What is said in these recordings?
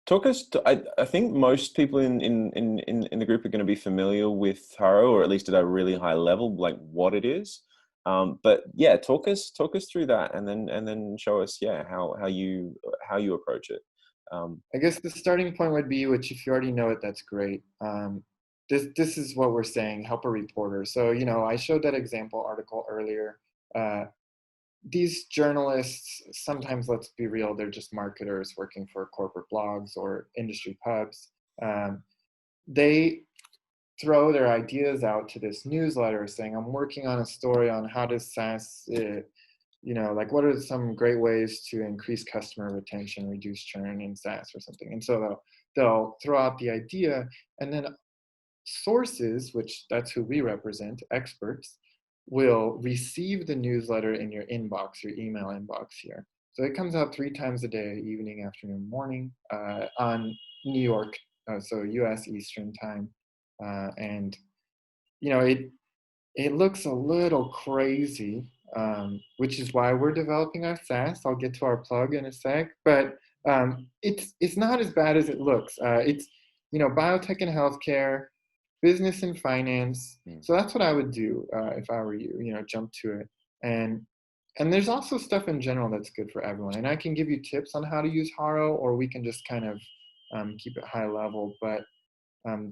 Talk us. I think most people in the group are going to be familiar with HARO, or at least at a really high level, like what it is. But yeah, talk us through that, and then show us, yeah, how you approach it. I guess the starting point would be, which if you already know it, that's great. This is what we're saying, help a reporter. So, I showed that example article earlier. These journalists, sometimes, let's be real, they're just marketers working for corporate blogs or industry pubs. They throw their ideas out to this newsletter saying, I'm working on a story on how does SaaS, like what are some great ways to increase customer retention, reduce churn in SaaS or something. And so they'll throw out the idea, and then sources, which that's who we represent, experts, will receive the newsletter in your inbox, your email inbox here. So it comes out 3 times a day, evening, afternoon, morning, on New York, so US Eastern time. And, it looks a little crazy, which is why we're developing our SaaS. I'll get to our plug in a sec, but it's not as bad as it looks. It's biotech and healthcare, business and finance. So that's what I would do if I were you. Jump to it, and there's also stuff in general that's good for everyone. And I can give you tips on how to use HARO, or we can just kind of keep it high level. But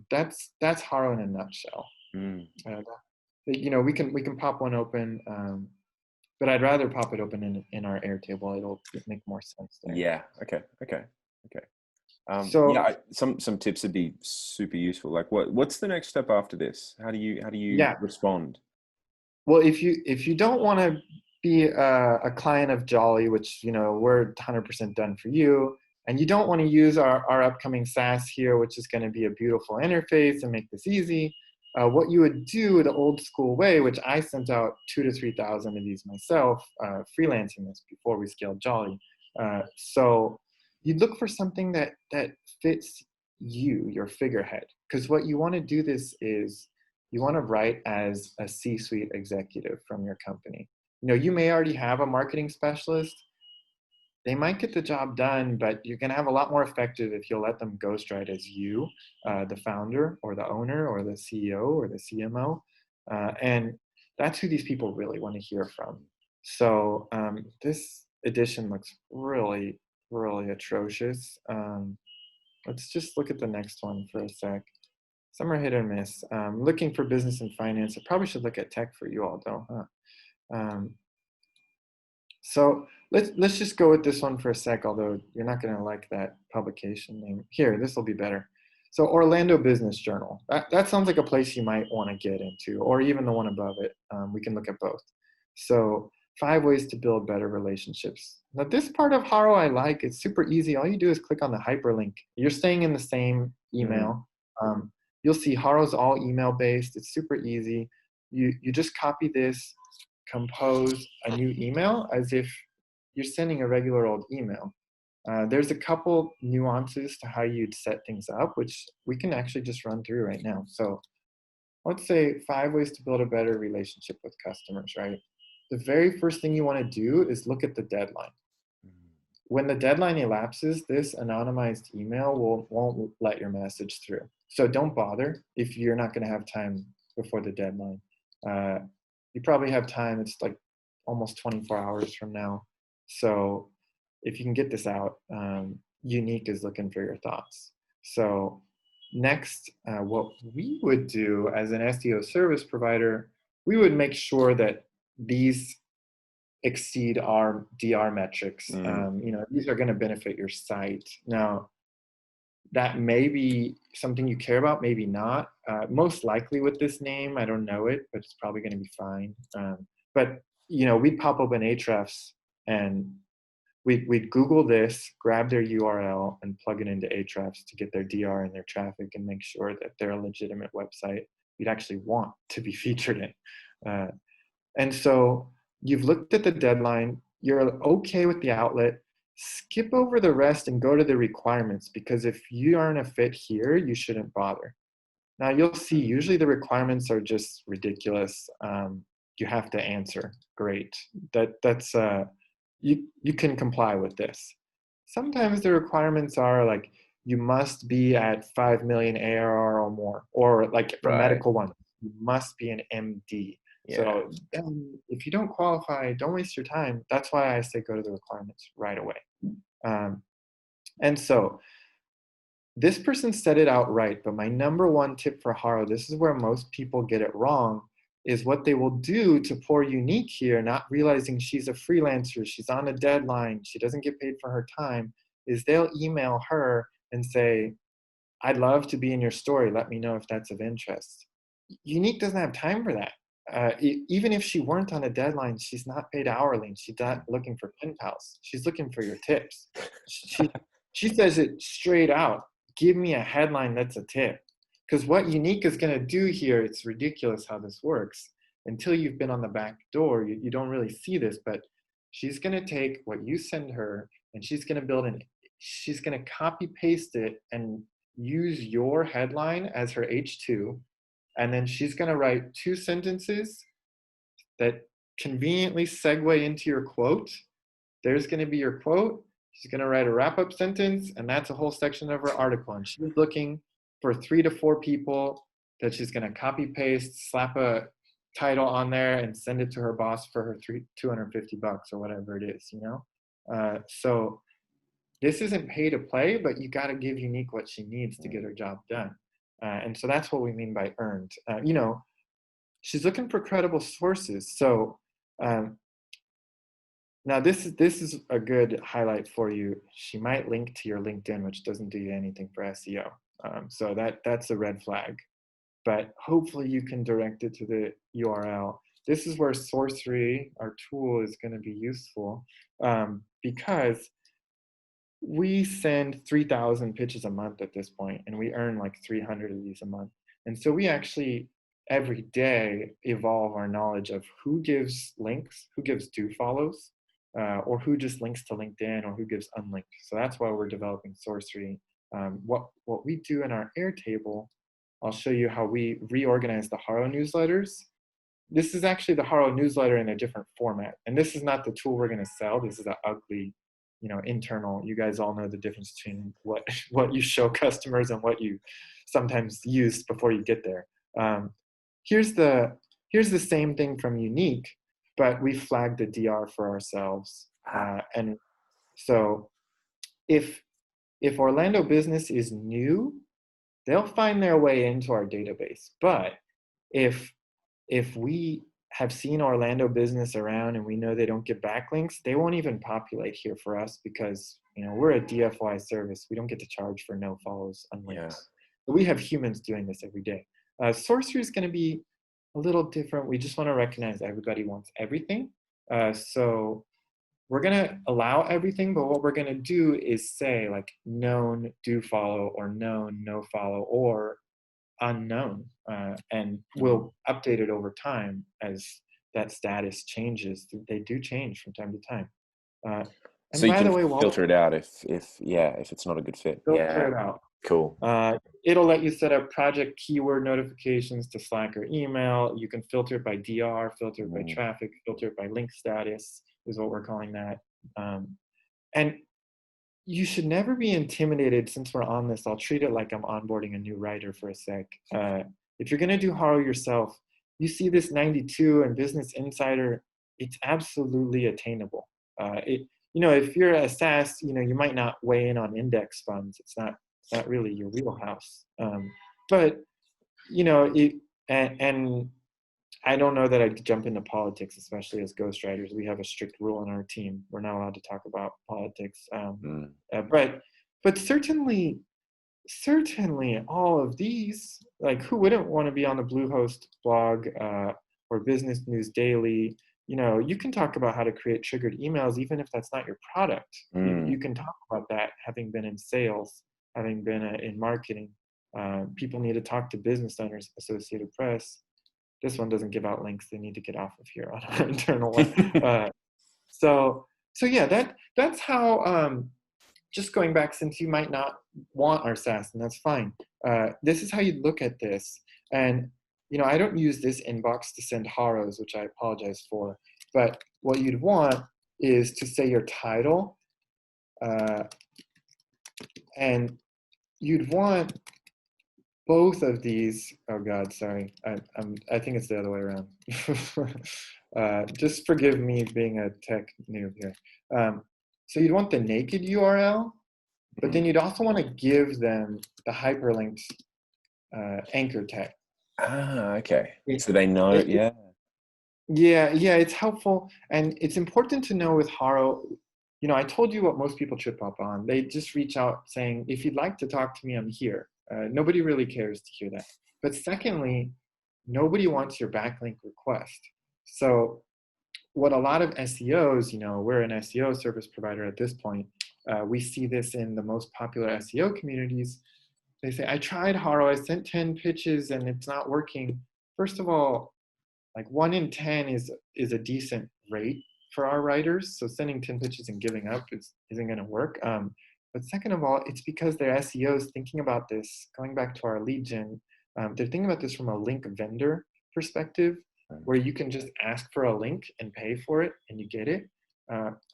that's HARO in a nutshell. We can pop one open, but I'd rather pop it open in our Airtable. It'll make more sense there. Yeah. Okay. So yeah, some tips would be super useful. Like, what's the next step after this? How do you respond? Well, if you don't want to be a client of Jolly, which we're 100% done for you, and you don't want to use our upcoming SaaS here, which is going to be a beautiful interface and make this easy, what you would do the old school way, which I sent out 2,000 to 3,000 of these myself, freelancing this before we scaled Jolly. So you'd look for something that fits your figurehead, because what you want to do this is you want to write as a C-suite executive from your company. You may already have a marketing specialist. They might get the job done, but you're going to have a lot more effective if you'll let them ghostwrite as you, the founder or the owner or the CEO or the CMO. And that's who these people really want to hear from. So this edition looks really, really atrocious. Let's just look at the next one for a sec. Some are hit or miss. Looking for business and finance. I probably should look at tech for you all though, huh? So let's just go with this one for a sec, although you're not going to like that publication name. Here, this will be better. So Orlando Business Journal. That sounds like a place you might want to get into, or even the one above it. We can look at both. So 5 ways to build better relationships. Now this part of HARO I like. It's super easy. All you do is click on the hyperlink. You're staying in the same email. You'll see HARO's all email based. It's super easy. You just copy this, compose a new email as if you're sending a regular old email. There's a couple nuances to how you'd set things up, which we can actually just run through right now. So let's say 5 ways to build a better relationship with customers, right? The very first thing you want to do is look at the deadline. When the deadline elapses, this anonymized email won't let your message through. So don't bother if you're not going to have time before the deadline. You probably have time. It's like almost 24 hours from now. So if you can get this out, Unique is looking for your thoughts. So next, what we would do as an SEO service provider, we would make sure that these exceed our DR metrics. These are going to benefit your site. Now, that may be something you care about, maybe not. Most likely with this name, I don't know it, but it's probably going to be fine. But we'd pop open Ahrefs and we'd Google this, grab their URL, and plug it into Ahrefs to get their DR and their traffic and make sure that they're a legitimate website you'd actually want to be featured in. And so you've looked at the deadline, you're okay with the outlet, skip over the rest and go to the requirements, because if you aren't a fit here, you shouldn't bother. Now you'll see usually the requirements are just ridiculous. You have to answer. Great. That's you can comply with this. Sometimes the requirements are like, you must be at 5 million ARR or more, or like for Right. medical ones, you must be an MD. Yeah. So if you don't qualify, don't waste your time. That's why I say go to the requirements right away. And so this person said it outright, but my number one tip for HARO, this is where most people get it wrong, is what they will do to poor Unique here, not realizing she's a freelancer, she's on a deadline, she doesn't get paid for her time, is they'll email her and say, I'd love to be in your story, let me know if that's of interest. Unique doesn't have time for that. Even if she weren't on a deadline, she's not paid hourly, and she's not looking for pen pals. She's looking for your tips. She says it straight out. Give me a headline that's a tip. Because what Unique is going to do here, it's ridiculous how this works. Until you've been on the back door, you don't really see this, but she's going to take what you send her and she's going to she's going to copy paste it and use your headline as her H2. And then she's going to write 2 sentences that conveniently segue into your quote. There's going to be your quote. She's going to write a wrap-up sentence, and that's a whole section of her article. And she's looking for 3 to 4 people that she's going to copy paste, slap a title on there, and send it to her boss for her $250 or whatever it is, you know? So this isn't pay to play, but you got to give Unique what she needs to get her job done. And so that's what we mean by earned. You know, she's looking for credible sources. So now this is a good highlight for you. She might link to your LinkedIn, which doesn't do you anything for SEO. So that's a red flag. But hopefully you can direct it to the URL. This is where Sourcery, our tool, is going to be useful because we send 3,000 pitches a month at this point, and we earn like 300 of these a month. And so we actually every day evolve our knowledge of who gives links, who gives do follows, or who just links to LinkedIn, or who gives unlinked. So that's why we're developing Sourcery. What we do in our Airtable, I'll show you how we reorganize the HARO newsletters. This is actually the HARO newsletter in a different format. And this is not the tool we're going to sell. This is an ugly, you know, internal. You guys all know the difference between what you show customers and what you sometimes use before you get there. Here's the same thing from Unique, but we flagged a DR for ourselves. And so if Orlando Business is new, they'll find their way into our database. But if we have seen Orlando Business around and we know they don't get backlinks, they won't even populate here for us because, you know, we're a DFY service. We don't get to charge for no follows unlinks. Yeah. But we have humans doing this every day. Sourcery is going to be a little different. We just want to recognize everybody wants everything. So we're going to allow everything, but what we're going to do is say like known, do follow, or known, no follow, or unknown, and we'll update it over time as that status changes. They do change from time to time. And so you can filter it out if it's not a good fit. Filter it out. Cool. It'll let you set up project keyword notifications to Slack or email. You can filter it by DR, filter it by traffic, filter it by link status is what we're calling that. And you should never be intimidated. Since we're on this, I'll treat it like I'm onboarding a new writer for a sec. If you're going to do HARO yourself, you see this 92 and Business Insider, it's absolutely attainable. You know, if you're a SaaS, you know, you might not weigh in on index funds. It's not really your wheelhouse. But, you know, and I don't know that I'd jump into politics, especially as ghostwriters. We have a strict rule on our team. We're not allowed to talk about politics. But certainly all of these, like who wouldn't want to be on the Bluehost blog or Business News Daily? You know, you can talk about how to create triggered emails, even if that's not your product. You can talk about that having been in sales, having been in marketing. People need to talk to business owners, Associated Press. This one doesn't give out links. They need to get off of here on our internal one. So yeah, that's how, just going back, since you might not want our SaaS, and that's fine. This is how you look at this. And, you know, I don't use this inbox to send HAROs, which I apologize for. But what you'd want is to say your title and you'd want both of these. Oh God, sorry. I think it's the other way around. Just forgive me being a tech noob here. So you'd want the naked URL, but then you'd also want to give them the hyperlinked anchor tag. Okay. It, So they know, it, yeah. yeah, it's helpful. And it's important to know with HARO, I told you what most people trip up on. They just reach out saying, if you'd like to talk to me, I'm here. Nobody really cares to hear that. But secondly, nobody wants your backlink request. So what a lot of SEOs, we're an SEO service provider at this point. We see this in the most popular SEO communities. They say, I tried HARO, I sent 10 pitches and it's not working. First of all, like 1 in 10 is a decent rate for our writers. So sending 10 pitches and giving up isn't going to work. But second of all, it's because their SEO is thinking about this, going back to our lead gen, they're thinking about this from a link vendor perspective, where you can just ask for a link and pay for it and you get it.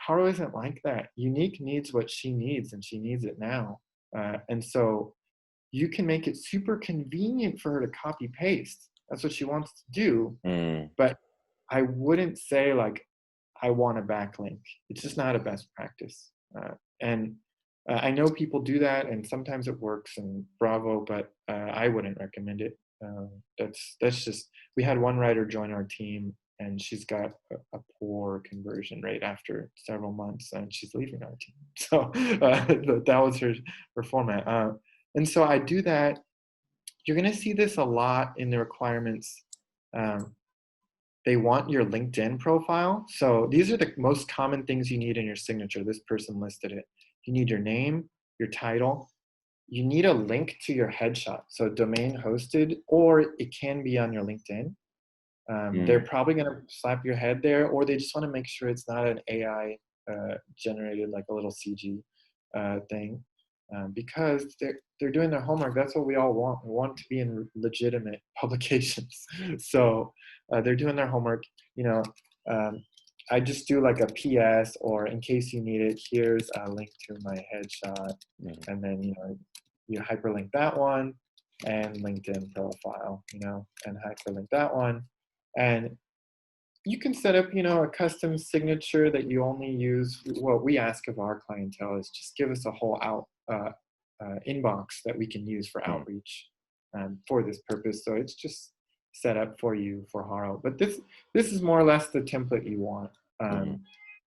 HARO isn't like that. Unique needs what she needs and she needs it now. And so you can make it super convenient for her to copy paste. That's what she wants to do. But I wouldn't say like, I want a backlink. It's just not a best practice. And I know people do that and sometimes it works and bravo, but I wouldn't recommend it. That's just, we had one writer join our team and she's got a poor conversion rate after several months and she's leaving our team. So that was her format. And so I do that. You're going to see this a lot in the requirements. They want your LinkedIn profile. So these are the most common things you need in your signature. This person listed it. You need your name, your title. You need a link to your headshot. So domain hosted, or it can be on your LinkedIn. They're probably going to slap your head there, or they just want to make sure it's not an AI generated, like a little CG thing. Because they're doing their homework. That's what we all want. We want to be in legitimate publications. So they're doing their homework. I just do like a PS, or in case you need it, here's a link to my headshot, and then you hyperlink that one, and LinkedIn profile, and hyperlink that one, and you can set up, a custom signature that you only use. What we ask of our clientele is just give us a whole inbox that we can use for outreach for this purpose. So it's just set up for you for HARO. But this is more or less the template you want.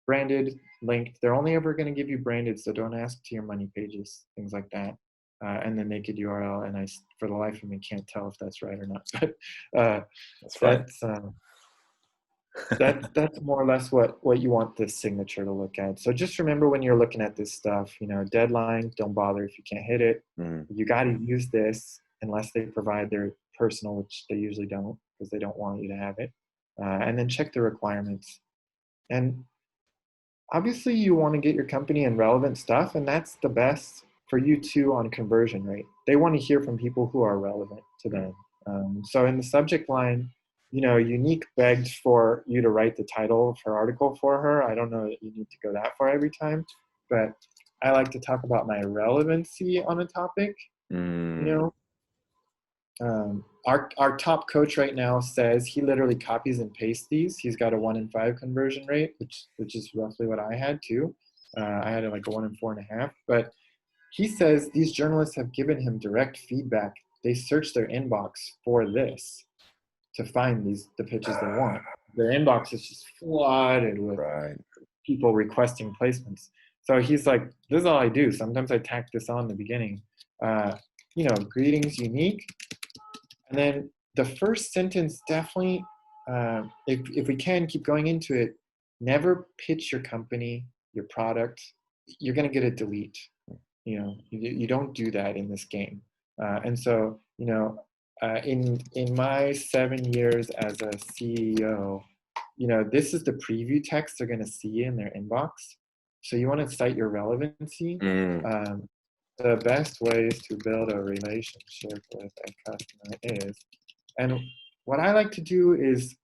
Branded, linked. They're only ever going to give you branded, so don't ask to your money pages, things like that. And the naked URL, and I, for the life of me, can't tell if that's right or not. But That's right. That's more or less what you want this signature to look at. So just remember when you're looking at this stuff, deadline, don't bother if you can't hit it. You got to use this unless they provide their personal, which they usually don't because they don't want you to have it. And then check the requirements. And obviously you want to get your company in relevant stuff, and that's the best for you too on conversion rate. They want to hear from people who are relevant to them. So in the subject line, Unique begged for you to write the title of her article for her. I don't know that you need to go that far every time, but I like to talk about my relevancy on a topic. Our top coach right now says he literally copies and pastes these. He's got a 1 in 5 conversion rate, which is roughly what I had too. I had like a 1 in 4.5, but he says these journalists have given him direct feedback. They search their inbox for this to find the pitches they want. Their inbox is just flooded with people requesting placements. So he's like, this is all I do. Sometimes I tack this on in the beginning. Greetings, Unique. And then the first sentence definitely, if we can keep going into it, never pitch your company, your product. You're going to get a delete. You don't do that in this game. And so, in my 7 years as a CEO, this is the preview text they're going to see in their inbox. So you want to cite your relevancy. The best ways to build a relationship with a customer is, and what I like to do is,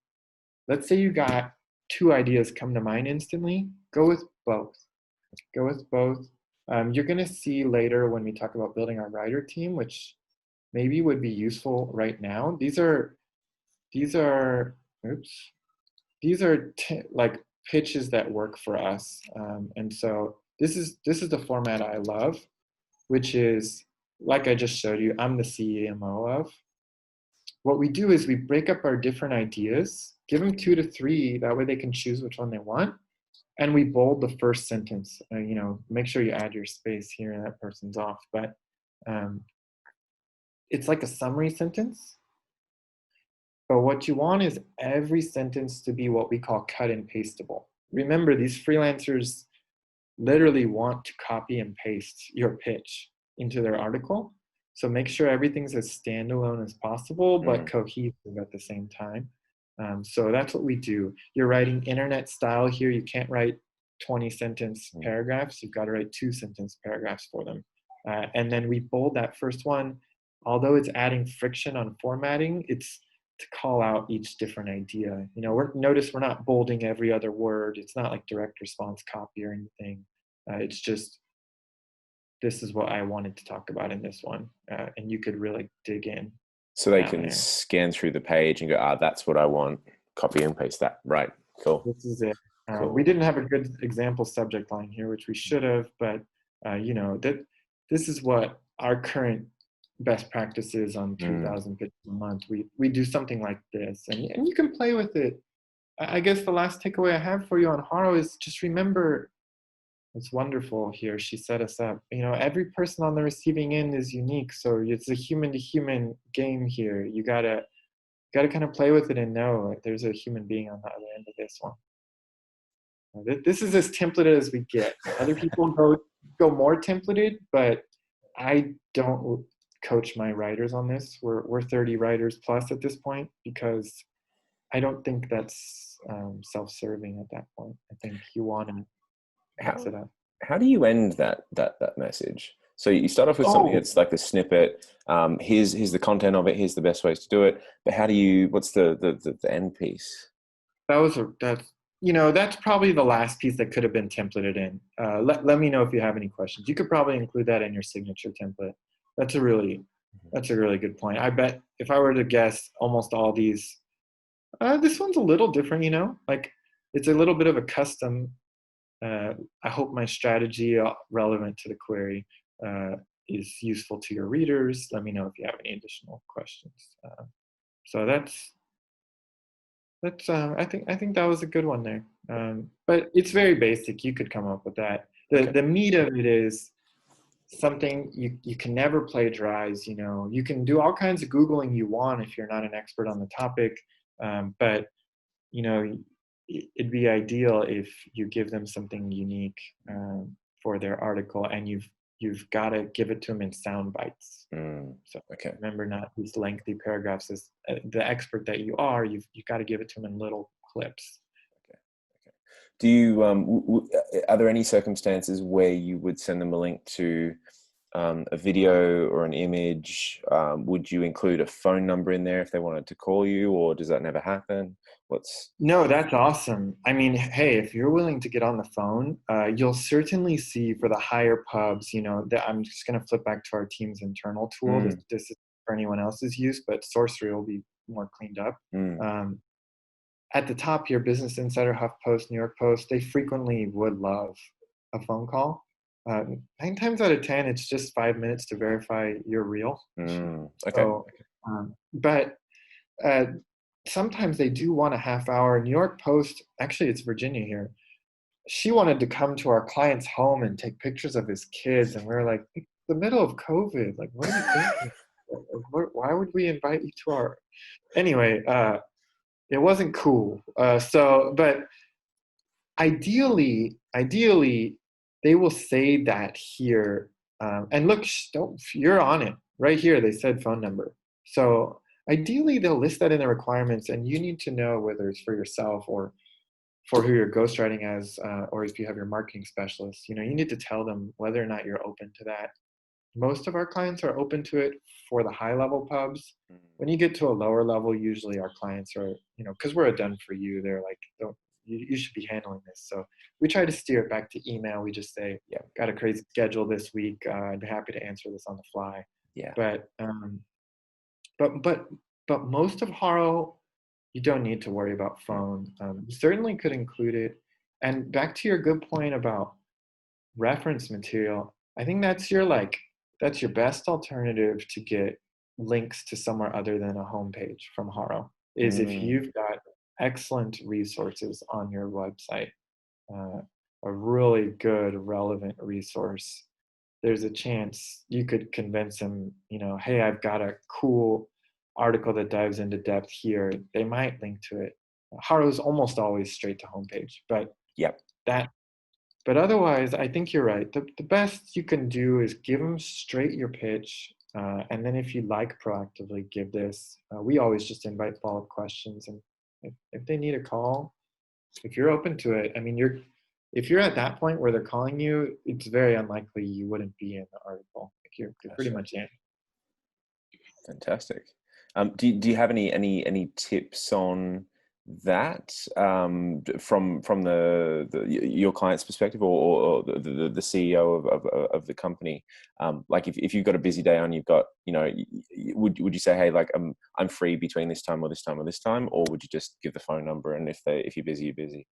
let's say you got 2 ideas come to mind instantly, go with both. You're going to see later when we talk about building our writer team, which maybe would be useful right now. These are like pitches that work for us. And so this is the format I love, which is, like I just showed you, I'm the CMO of. What we do is we break up our different ideas, give them 2 to 3, that way they can choose which one they want. And we bold the first sentence. Make sure you add your space here and that person's off. But it's like a summary sentence. But what you want is every sentence to be what we call cut and pasteable. Remember, these freelancers literally want to copy and paste your pitch into their article. So make sure everything's as standalone as possible, but cohesive at the same time. So that's what we do. You're writing internet style here. You can't write 20 sentence paragraphs. You've got to write 2 sentence paragraphs for them. And then we bold that first one. Although it's adding friction on formatting, it's to call out each different idea. Notice we're not bolding every other word. It's not like direct response copy or anything. It's just, this is what I wanted to talk about in this one. And you could really dig in. So they can scan through the page and go, that's what I want. Copy and paste that. Right. Cool. This is it. Cool. We didn't have a good example subject line here, which we should have, but this is what our current best practices on 2,000 pitches a month. We do something like this, and you can play with it. I guess the last takeaway I have for you on HARO is just remember, it's wonderful here. She set us up. Every person on the receiving end is unique, so it's a human to human game here. You gotta kind of play with it and know like there's a human being on the other end of this one. This is as templated as we get. Other people go more templated, but I don't coach my writers on this. We're 30 writers plus at this point, because I don't think that's self-serving at that point. I think you want to mix it up. How do you end that message? So you start off with something that's like the snippet. Here's the content of it. Here's the best ways to do it. But what's the end piece? That's probably the last piece that could have been templated in. Let me know if you have any questions. You could probably include that in your signature template. That's a really good point. I bet if I were to guess, almost all these, this one's a little different, like it's a little bit of a custom. I hope my strategy relevant to the query is useful to your readers. Let me know if you have any additional questions. So that's I think that was a good one there. But it's very basic. You could come up with that. The meat of it is something you can never plagiarize. You can do all kinds of Googling you want if you're not an expert on the topic, but it'd be ideal if you give them something unique for their article, and you've got to give it to them in sound bites. So remember, not these lengthy paragraphs. As the expert that you are, you've got to give it to them in little clips. Do you are there any circumstances where you would send them a link to a video or an image? Would you include a phone number in there if they wanted to call you, or does that never happen? No, that's awesome. I mean, hey, if you're willing to get on the phone, you'll certainly see for the higher pubs, that I'm just going to flip back to our team's internal tool. This is for anyone else's use, but Sorcery will be more cleaned up. At the top here, Business Insider, HuffPost, New York Post, they frequently would love a phone call. 9 times out of 10, it's just 5 minutes to verify you're real. But sometimes they do want a half hour. New York Post, actually it's Virginia here, she wanted to come to our client's home and take pictures of his kids, and we were like, it's the middle of COVID, like what are you thinking? Why would we invite you to our... Anyway, it wasn't cool. But ideally they will say that here, and look, you're on it right here. They said phone number. So ideally, they'll list that in the requirements, and you need to know whether it's for yourself or for who you're ghostwriting as, or if you have your marketing specialist. You need to tell them whether or not you're open to that. Most of our clients are open to it for the high-level pubs. When you get to a lower level, usually our clients are, because we're a done for you, they're like, you should be handling this. So we try to steer it back to email. We just say, Yeah. got a crazy schedule this week. I'd be happy to answer this on the fly. Yeah. But most of HARO, you don't need to worry about phone. You certainly could include it. And back to your good point about reference material, I think that's your best alternative to get links to somewhere other than a homepage from HARO, is if you've got excellent resources on your website, a really good relevant resource. There's a chance you could convince them, hey, I've got a cool article that dives into depth here. They might link to it. HARO is almost always straight to homepage, but but otherwise, I think you're right. The best you can do is give them straight your pitch, and then if you like, proactively give this. We always just invite follow-up questions, and if they need a call, if you're open to it, I mean, if you're at that point where they're calling you, it's very unlikely you wouldn't be in the article. Like you're pretty much in. Fantastic. Do you have any tips on that from your client's perspective, or the CEO of the company? Like if you've got a busy day on, you've got, would you say, hey, like I'm free between this time or this time or this time, or would you just give the phone number, and if you're busy, you're busy?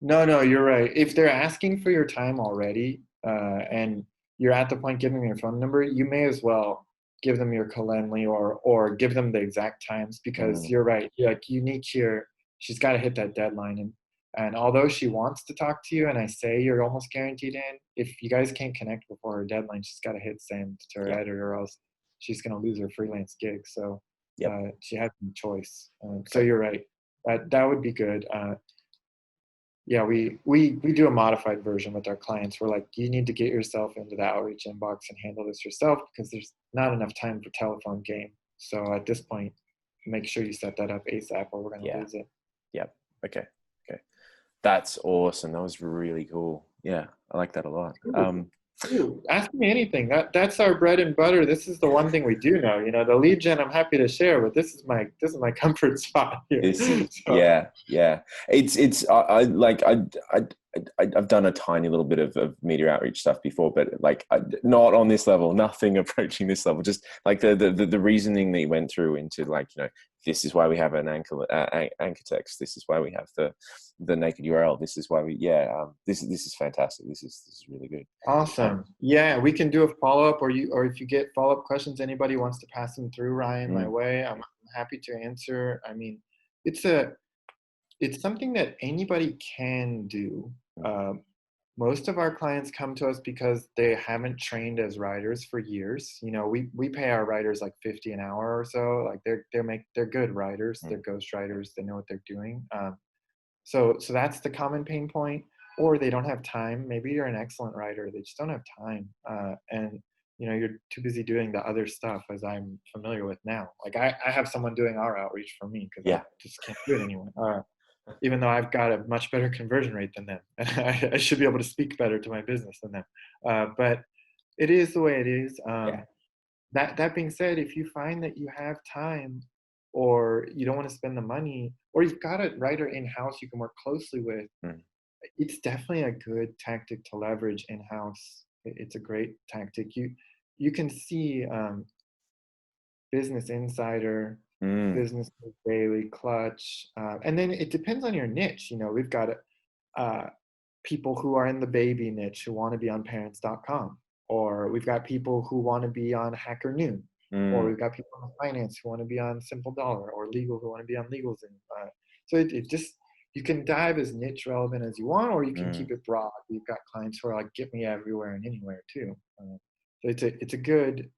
No, you're right. If they're asking for your time already, and you're at the point giving them your phone number, you may as well give them your Calendly or give them the exact times, because you're right. Like unique here, she's got to hit that deadline. And although she wants to talk to you, and I say you're almost guaranteed in, if you guys can't connect before her deadline, she's got to hit send to her editor, or else she's going to lose her freelance gig. So she has no choice. So you're right. That would be good. Yeah, we do a modified version with our clients. We're like, you need to get yourself into the outreach inbox and handle this yourself, because there's not enough time for telephone game. So at this point, make sure you set that up ASAP, or we're going to lose it. Yep. Okay. That's awesome. That was really cool. Yeah, I like that a lot. Ooh, ask me anything. That's our bread and butter. This is the one thing we do know. The lead gen I'm happy to share, but this is my comfort spot here. Yeah. I've done a tiny little bit of media outreach stuff before, but not on this level, nothing approaching this level. Just like the reasoning that you went through into this is why we have an anchor text. This is why we have the naked URL. This is why this is fantastic. This is really good. Awesome. Yeah, we can do a follow-up, or if you get follow-up questions, anybody wants to pass them through, Ryan, my way, I'm happy to answer. I mean, it's something that anybody can do. Most of our clients come to us because they haven't trained as writers for years. We pay our writers like $50 an hour or so. Like they're good writers. They're ghost writers. They know what they're doing. So that's the common pain point. Or they don't have time. Maybe you're an excellent writer. They just don't have time. And you're too busy doing the other stuff, as I'm familiar with now. Like I have someone doing our outreach for me, because I just can't do it anymore. Even though I've got a much better conversion rate than them. And I should be able to speak better to my business than them. But it is the way it is. That being said, if you find that you have time, or you don't want to spend the money, or you've got a writer in-house you can work closely with, it's definitely a good tactic to leverage in-house. It's a great tactic. You can see Business Insider, Business Daily, Clutch, and then it depends on your niche. We've got people who are in the baby niche who want to be on parents.com, or we've got people who want to be on Hacker Noon, or we've got people in finance who want to be on Simple Dollar, or legal who want to be on LegalZoom. So it just, you can dive as niche relevant as you want, or you can keep it broad. We've got clients who are like, get me everywhere and anywhere too. So it's a good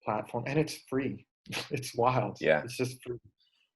platform, and it's free. It's wild. Yeah. It's just free.